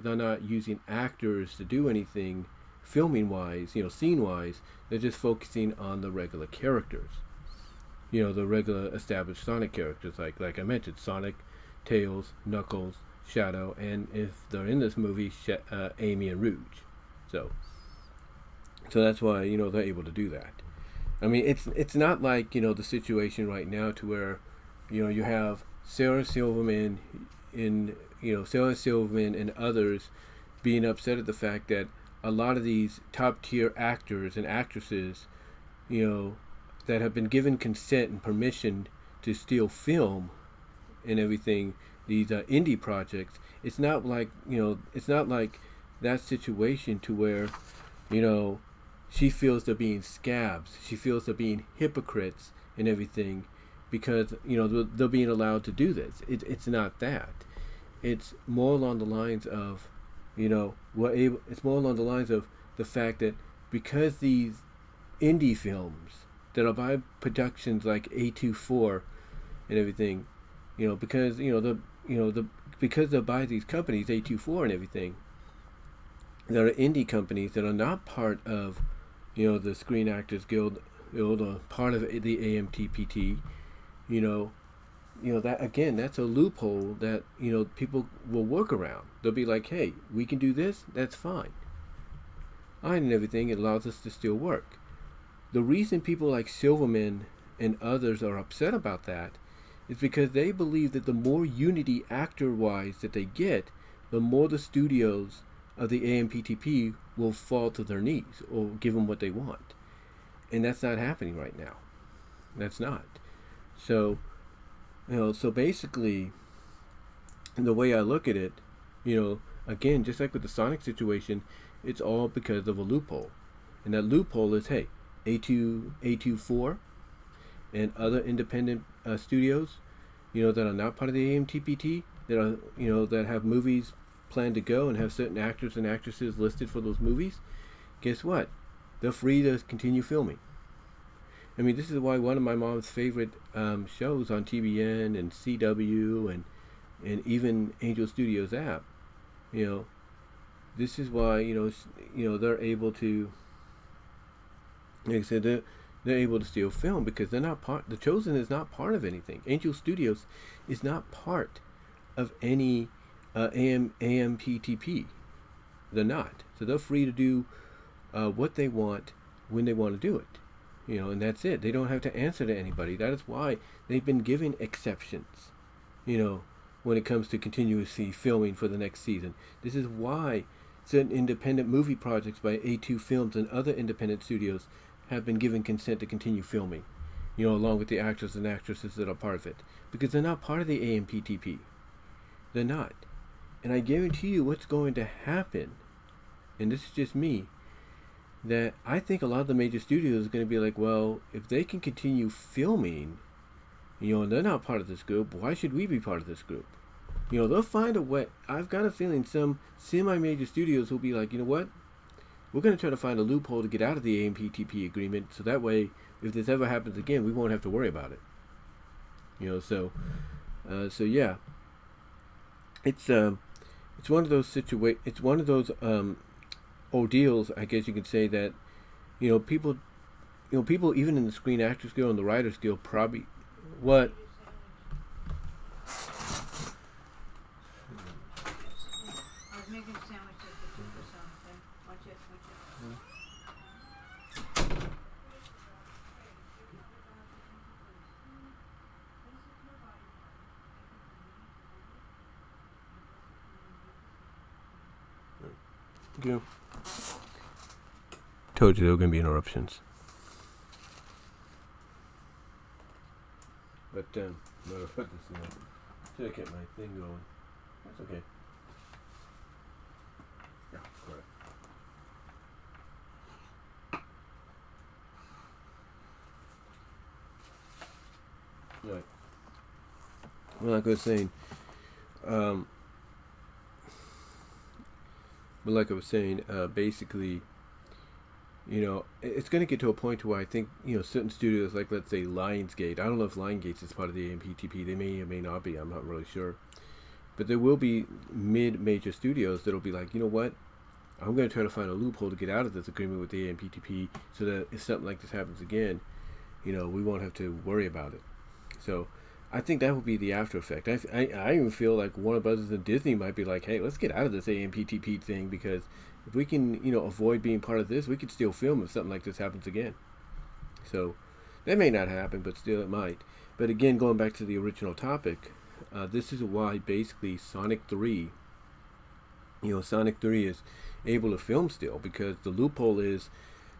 they're not using actors to do anything filming wise, scene wise. They're just focusing on the regular characters, the regular established Sonic characters, like I mentioned, Sonic, Tails, Knuckles, Shadow, and if they're in this movie, Amy and Rouge. So that's why they're able to do that. I mean, it's not like the situation right now to where you have Sarah Silverman and others being upset at the fact that a lot of these top tier actors and actresses, that have been given consent and permission to still film and everything, these indie projects. It's not like that situation to where she feels they're being scabs. She feels they're being hypocrites and everything because they're being allowed to do this. It's not that. It's more along the lines of it's more along the lines of the fact that because these indie films that are by productions like A24 and everything, because because they'll buy these companies, A24 and everything, that are indie companies that are not part of, the Screen Actors Guild, or part of the AMTPT, you know, that again, that's a loophole that people will work around. They'll be like, hey, we can do this, that's fine. And everything, it allows us to still work. The reason people like Silverman and others are upset about that is because they believe that the more unity actor-wise that they get, the more the studios of the AMPTP will fall to their knees or give them what they want. And that's not happening right now. That's not. So, so basically, the way I look at it, again, just like with the Sonic situation, it's all because of a loophole. And that loophole is, hey, A24 and other independent studios, that are not part of the AMTPT, that are, that have movies planned to go and have certain actors and actresses listed for those movies, guess what? They're free to continue filming. I mean, this is why one of my mom's favorite shows on TBN and CW and even Angel Studios app, this is why they're able to, like I said, they're able to still film because they're not part. The Chosen is not part of anything. Angel Studios is not part of any AMPTP. They're not. So they're free to do what they want when they want to do it. And that's it. They don't have to answer to anybody. That is why they've been given exceptions, when it comes to continuously filming for the next season. This is why certain independent movie projects by A2 Films and other independent studios have been given consent to continue filming, along with the actors and actresses that are part of it. Because they're not part of the AMPTP. They're not. And I guarantee you what's going to happen, and this is just me, that I think a lot of the major studios are going to be like, well, if they can continue filming, and they're not part of this group, why should we be part of this group? They'll find a way. I've got a feeling some semi-major studios will be like, you know what? We're going to try to find a loophole to get out of the AMPTP agreement, so that way, if this ever happens again, we won't have to worry about it. So yeah, it's one of those It's one of those ordeals, I guess you could say, that people even in the Screen Actors Guild and the Writers Guild probably what. Yeah. Told you there were going to be interruptions. But, I'm going to put this in there. Should have kept my thing going. That's okay. Yeah, correct. Right. Well, like I was saying, basically, it's going to get to a point where I think, certain studios, like let's say Lionsgate, I don't know if Lionsgate is part of the AMPTP, they may or may not be, I'm not really sure. But there will be mid-major studios that'll be like, you know what, I'm going to try to find a loophole to get out of this agreement with the AMPTP so that if something like this happens again, we won't have to worry about it. So I think that would be the after effect. I even feel like Warner Brothers and Disney might be like, hey, let's get out of this AMPTP thing, because if we can, avoid being part of this, we could still film if something like this happens again. So that may not happen, but still it might. But again, going back to the original topic, this is why basically Sonic 3 is able to film still, because the loophole is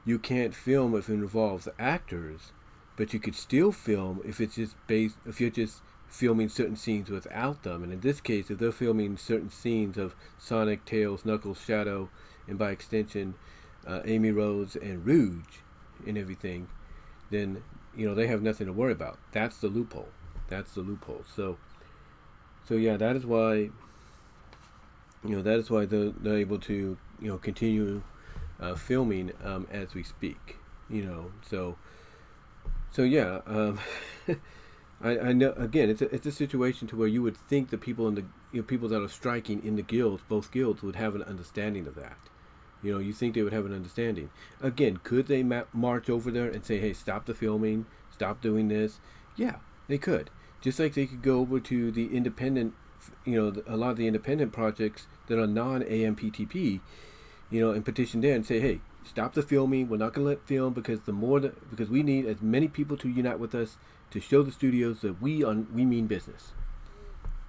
you can't film if it involves actors, but you could still film if you're just filming certain scenes without them. And in this case, if they're filming certain scenes of Sonic, Tails, Knuckles, Shadow, and by extension, Amy Rose and Rouge and everything, then, they have nothing to worry about. That's the loophole. So yeah, that is why, they're able to, continue filming as we speak, So yeah, I know. Again, it's a situation to where you would think the people in the people that are striking in the guilds, both guilds, would have an understanding of that. You think they would have an understanding. Again, could they march over there and say, "Hey, stop the filming, stop doing this"? Yeah, they could. Just like they could go over to the independent, a lot of the independent projects that are non-AMPTP, and petition there and say, "Hey, stop the filming. We're not going to let film because because we need as many people to unite with us to show the studios that we mean business."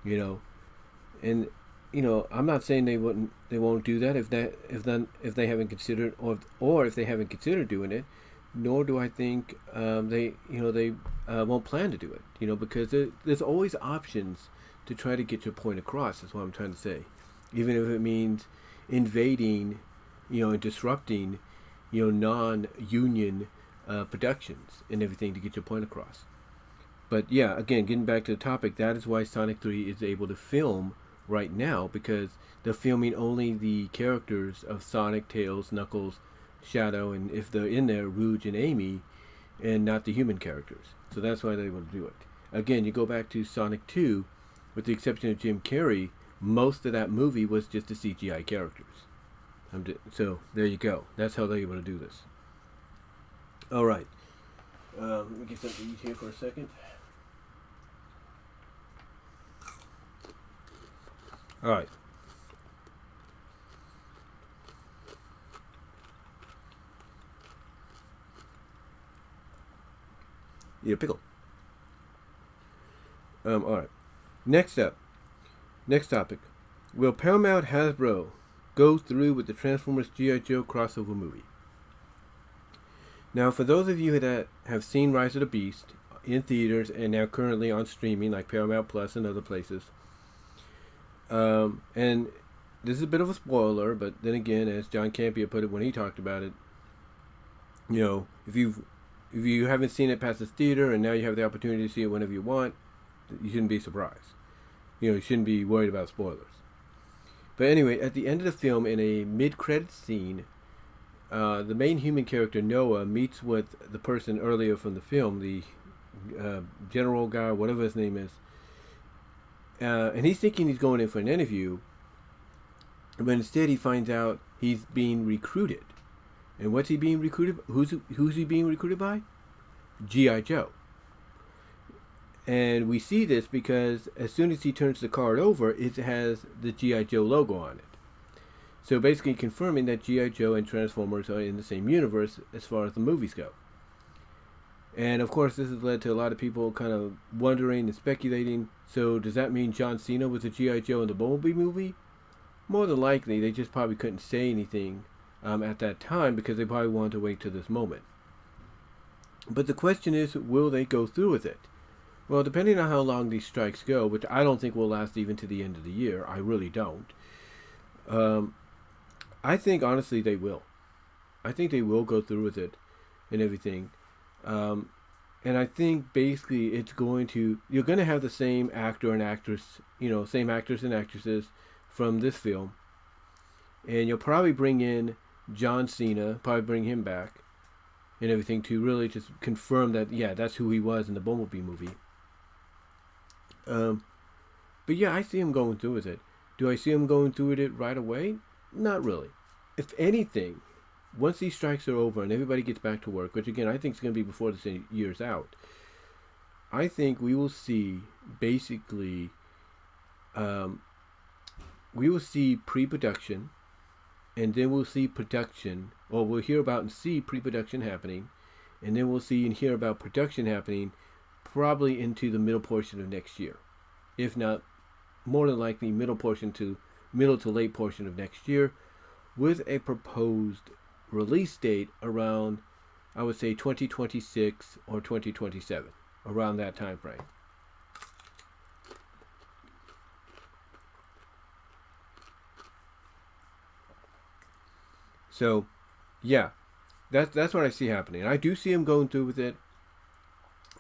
And I'm not saying they won't do that if they haven't considered, or if they haven't considered doing it. Nor do I think they won't plan to do it. Because there's always options to try to get your point across. That's what I'm trying to say. Even if it means invading, and disrupting, non-union productions and everything to get your point across. But yeah, again, getting back to the topic, that is why Sonic 3 is able to film right now, because they're filming only the characters of Sonic, Tails, Knuckles, Shadow, and if they're in there, Rouge and Amy, and not the human characters. So that's why they're able to do it. Again, you go back to Sonic 2, with the exception of Jim Carrey, most of that movie was just the CGI characters. So there you go. That's how they're able to do this. All right. Let me get something to eat here for a second. All right. Eat a pickle. All right. Next topic. Will Paramount Hasbro go through with the Transformers G.I. Joe crossover movie? Now, for those of you that have seen Rise of the Beast in theaters and now currently on streaming like Paramount Plus and other places, and this is a bit of a spoiler, but then again, as John Campea put it when he talked about it, if you haven't seen it past the theater and now you have the opportunity to see it whenever you want, you shouldn't be surprised. You shouldn't be worried about spoilers. But anyway, at the end of the film, in a mid-credits scene, the main human character, Noah, meets with the person earlier from the film, the general guy, whatever his name is. And he's thinking he's going in for an interview, but instead he finds out he's being recruited. And what's he being recruited? Who's he being recruited by? G.I. Joe. And we see this because as soon as he turns the card over, it has the G.I. Joe logo on it. So basically confirming that G.I. Joe and Transformers are in the same universe as far as the movies go. And of course, this has led to a lot of people kind of wondering and speculating. So does that mean John Cena was a G.I. Joe in the Bumblebee movie? More than likely, they just probably couldn't say anything at that time because they probably wanted to wait till this moment. But the question is, will they go through with it? Well, depending on how long these strikes go, which I don't think will last even to the end of the year, I really don't. I think, honestly, they will. I think they will go through with it and everything. And I think basically you're going to have the same actor and actress, same actors and actresses from this film. And you'll probably bring in John Cena, probably bring him back and everything to really just confirm that, yeah, that's who he was in the Bumblebee movie. But yeah, I see him going through with it. Do I see him going through with it right away? Not really. If anything, once these strikes are over and everybody gets back to work, which again I think is going to be before this year's out, I think we will see basically, we will see pre-production, and then we'll see production, or we'll hear about and see pre-production happening, and then we'll see and hear about production happening probably into the middle portion of next year. If not, more than likely middle to late portion of next year, with a proposed release date around, I would say, 2026 or 2027, around that time frame. So, yeah, that's what I see happening. I do see him going through with it,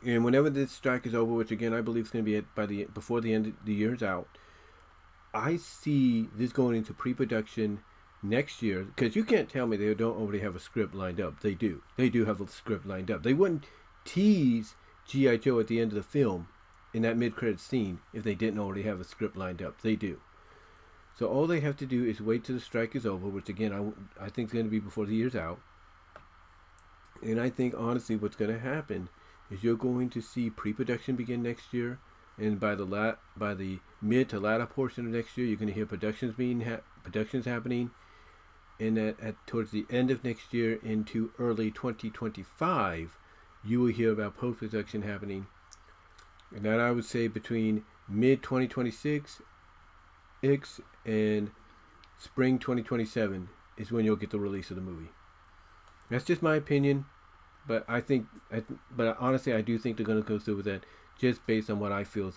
and whenever this strike is over, which again I believe is going to be before the end of the year's out, I see this going into pre-production next year, because you can't tell me they don't already have a script lined up. They do have a script lined up. They wouldn't tease G.I. Joe at the end of the film in that mid-credits scene if they didn't already have a script lined up. They do. So all they have to do is wait till the strike is over, which again I think is going to be before the year's out. And I think honestly what's going to happen is you're going to see pre-production begin next year, and by the mid to latter portion of next year, you're going to hear productions happening, and towards the end of next year into early 2025, you will hear about post-production happening. And that I would say between mid 2026 and spring 2027 is when you'll get the release of the movie. That's just my opinion, but honestly, I do think they're going to go through with that, just based on what I feel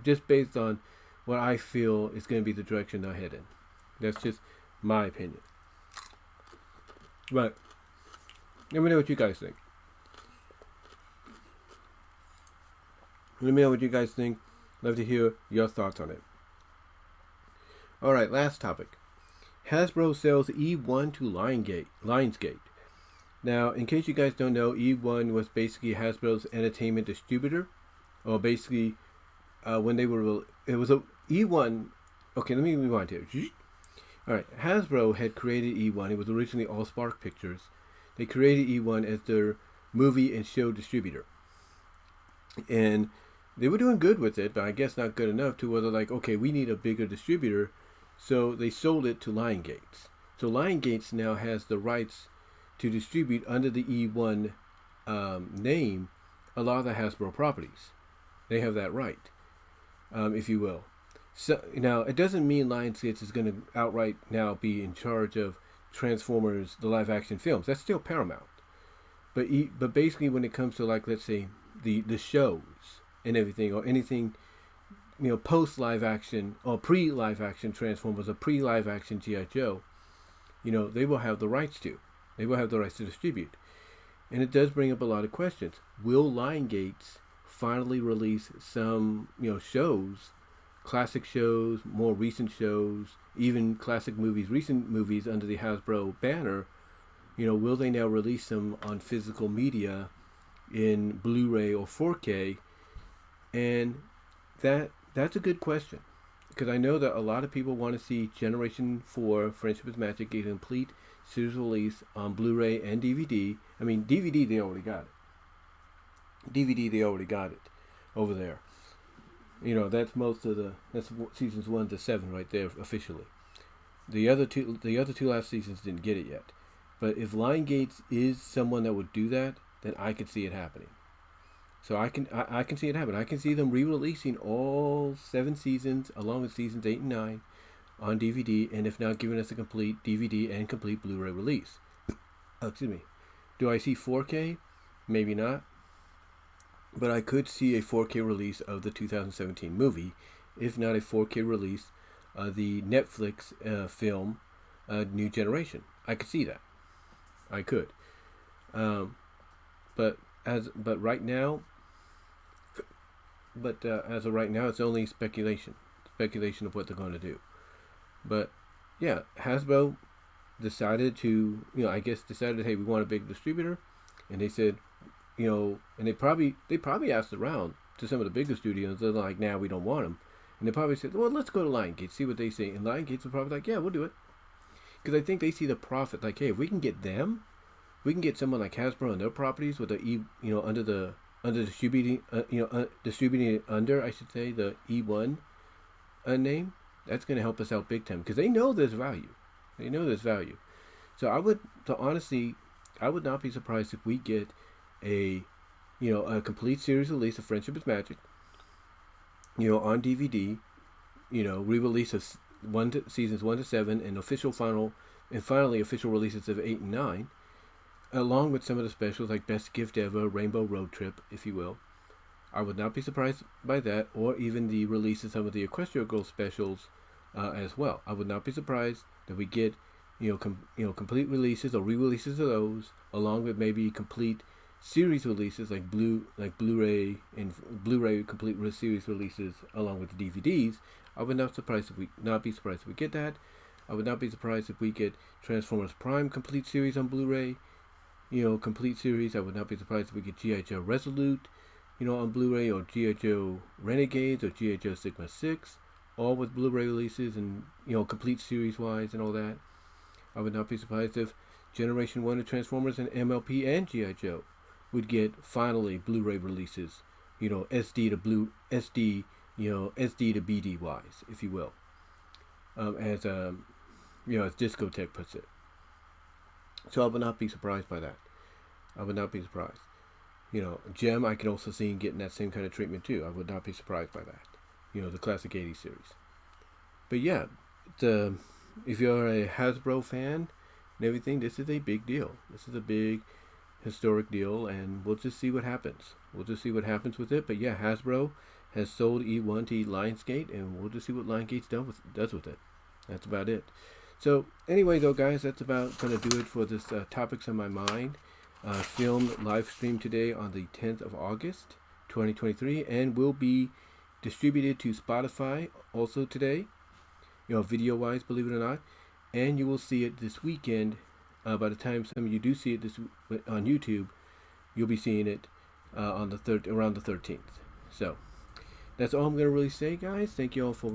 just based on what I feel is going to be the direction they'll head in. That's just my opinion. But let me know what you guys think. Let me know what you guys think. Love to hear your thoughts on it. All right, last topic. Hasbro sells E1 to Lionsgate. Now, in case you guys don't know, E1 was basically Hasbro's entertainment distributor, or basically when they were, it was a E1. Okay, let me rewind here. All right, Hasbro had created E1. It was originally AllSpark Pictures. They created E1 as their movie and show distributor, and they were doing good with it, but I guess not good enough to where they're like, okay, we need a bigger distributor. So they sold it to Lionsgate. So Lionsgate now has the rights to distribute under the E1 name a lot of the Hasbro properties. They have that right, if you will. So now it doesn't mean Lionsgate is going to outright now be in charge of Transformers, the live action films. That's still Paramount. But basically, when it comes to, like, let's say the shows and everything, or anything, post live action or pre live action Transformers or pre live action G.I. Joe, they will have the rights to. They will have the rights to distribute. And it does bring up a lot of questions. Will Lionsgate finally release some, shows, classic shows, more recent shows, even classic movies, recent movies under the Hasbro banner? Will they now release them on physical media in Blu-ray or 4K? And that's a good question, because I know that a lot of people want to see Generation 4 Friendship is Magic get a complete series release on Blu-ray and DVD. I mean, DVD, they already got it. DVD, they already got it over there. That's that's seasons 1 to 7 right there officially. The other two last seasons didn't get it yet. But if Lionsgate is someone that would do that, then I could see it happening. So I can see it happen. I can see them re-releasing all 7 seasons along with seasons 8 and 9 on DVD, and if not, giving us a complete DVD and complete Blu-ray release. Excuse me. Do I see 4K? Maybe not. But I could see a 4K release of the 2017 movie, if not a 4K release of the Netflix film, New Generation. I could see that. I could. But right now, as of right now, it's only speculation of what they're going to do. But yeah, Hasbro decided to, decided, hey, we want a big distributor, and they said, and they probably asked around to some of the bigger studios. They're like, nah, we don't want them, and they probably said, well, let's go to Lionsgate, see what they say, and Lionsgate were probably like, yeah, we'll do it, because I think they see the profit. Like, hey, if we can get them, we can get someone like Hasbro and their properties with the under distributing it under, I should say, the E1 name. That's going to help us out big time, because they know there's value. So honestly, I would not be surprised if we get a complete series release of Friendship is Magic, on DVD, re-release of seasons 1 to 7, and finally official releases of 8 and 9, along with some of the specials like Best Gift Ever, Rainbow Road Trip, if you will. I would not be surprised by that, or even the release of some of the Equestria Girls specials as well. I would not be surprised that we get complete releases or re-releases of those, along with maybe complete series releases like Blu-ray and Blu-ray complete series releases along with the DVDs. I would not be surprised if we get that. I would not be surprised if we get Transformers Prime complete series on Blu-ray, complete series. I would not be surprised if we get G.I. Joe Resolute, on Blu-ray, or G.I. Joe Renegades or G.I. Joe Sigma 6, all with Blu-ray releases and, complete series-wise and all that. I would not be surprised if Generation 1 of Transformers and MLP and G.I. Joe would get finally Blu-ray releases, SD to SD to BD wise, if you will, as Discotech puts it. So I would not be surprised by that. I would not be surprised. Gem, I could also see getting that same kind of treatment too. I would not be surprised by that. The classic 80s series. But yeah, if you're a Hasbro fan and everything, this is a big deal. This is a big historic deal, and we'll just see what happens. We'll just see what happens with it. But yeah, Hasbro has sold E1 to Lionsgate, and we'll just see what Lionsgate does with it. That's about it. So anyway, though, guys, that's about going to do it for this Topics on My Mind film live stream today on the 10th of August, 2023, and will be distributed to Spotify also today, video-wise, believe it or not, and you will see it this weekend. By the time some of you do see it on YouTube, you'll be seeing it on around the 13th. So that's all I'm going to really say, guys. Thank you all for